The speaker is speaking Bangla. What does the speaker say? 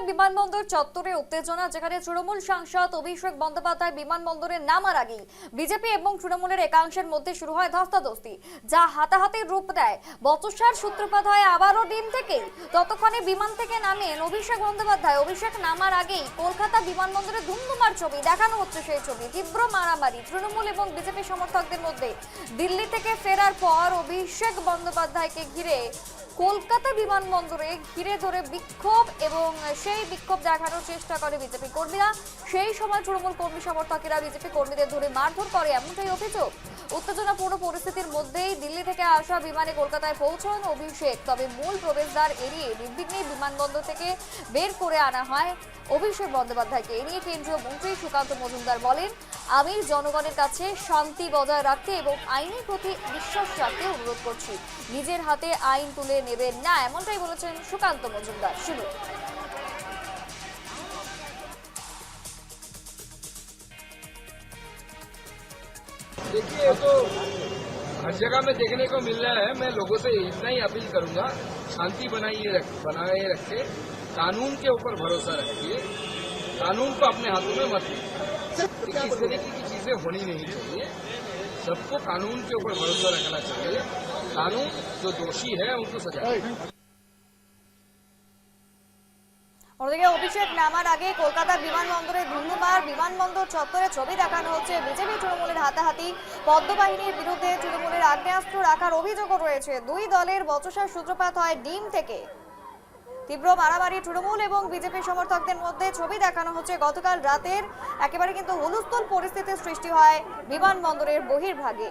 বিমানবন্দর চত্বরে উত্তেজনা, যেখানে তৃণমূল সাংসদ অভিষেক বন্দ্যোপাধ্যায় বিমানবন্দরে নামার আগেই বিজেপি এবং তৃণমূলের একাংশের মধ্যে শুরু হয় ধস্তাধস্তি, যা হাতাহাতির রূপ নেয়। বচসার সূত্রপাত হয় আবারও ডিম থেকেই। ততক্ষণে বিমান থেকে নামেন অভিষেক বন্দ্যোপাধ্যায়। অভিষেক নামার আগেই কলকাতা বিমানবন্দরে ধুমধুমার ছবি দেখানো হচ্ছে। সেই ছবি তীব্র মারামারি তৃণমূল এবং বিজেপি সমর্থকদের মধ্যে। দিল্লি থেকে ফেরার পর অভিষেক বন্দ্যোপাধ্যায়কে ঘিরে কলকাতা বিমানবন্দরে ঘিরে ধরে বিক্ষোভ এবং সেই বিক্ষোভ দেখানোর চেষ্টা করে বিজেপি কর্মীরা। সেই সময় তৃণমূল কর্মী সমর্থকেরা বিজেপি কর্মীদের ধরে মারধর করে, এমনটাই অভিযোগ। উত্তেজনাপূর্ণ পরিস্থিতির মধ্যেই দিল্লি থেকে আসা বিমানে কলকাতায় পৌঁছান অভিষেক। তবে মূল প্রবেশদ্বার এড়িয়ে নির্বিঘ্নে বিমানবন্দর থেকে বের করে আনা হয় অভিষেক বন্দ্যোপাধ্যায়কে। এ নিয়ে কেন্দ্রীয় মন্ত্রী সুকান্ত মজুমদার বলেন, আমি জনগণের কাছে শান্তি বজায় রাখতে এবং আইনের প্রতি বিশ্বাস রাখতে অনুরোধ করছি। নিজের হাতে আইন তুলে নেবেন না, এমনটাই বলেছেন সুকান্ত মজুমদার। শুনুন। देखिए, ये तो हर जगह में देखने को मिल रहा है। मैं लोगों से इतना ही अपील करूंगा, शांति बनाए रखे, कानून के ऊपर भरोसा रखिए, कानून को अपने हाथों में मत लीजिए। इस तरीके की चीजें होनी नहीं चाहिए। सबको कानून के ऊपर भरोसा रखना चाहिए। कानून जो दोषी है उनको सजा। অন্যদিকে অভিষেক নামার আগে কলকাতা বিমানবন্দরে ধুমধুমার, বিমানবন্দর চত্বরে ছবি দেখানো হচ্ছে। বিজেপি তৃণমূলের হাতাহাতি, পদ্মবাহিনীর বিরুদ্ধে তৃণমূলের আগ্নেয়াস্ত্র রাখার অভিযোগও রয়েছে। দুই দলের বচসার সূত্রপাত হয় ডিম থেকে। তীব্র মারামারি তৃণমূল এবং বিজেপি সমর্থকদের মধ্যে ছবি দেখানো হচ্ছে গতকাল রাতের। একেবারে কিন্তু হুলস্থুল পরিস্থিতির সৃষ্টি হয় বিমানবন্দরের বহির্ভাগে।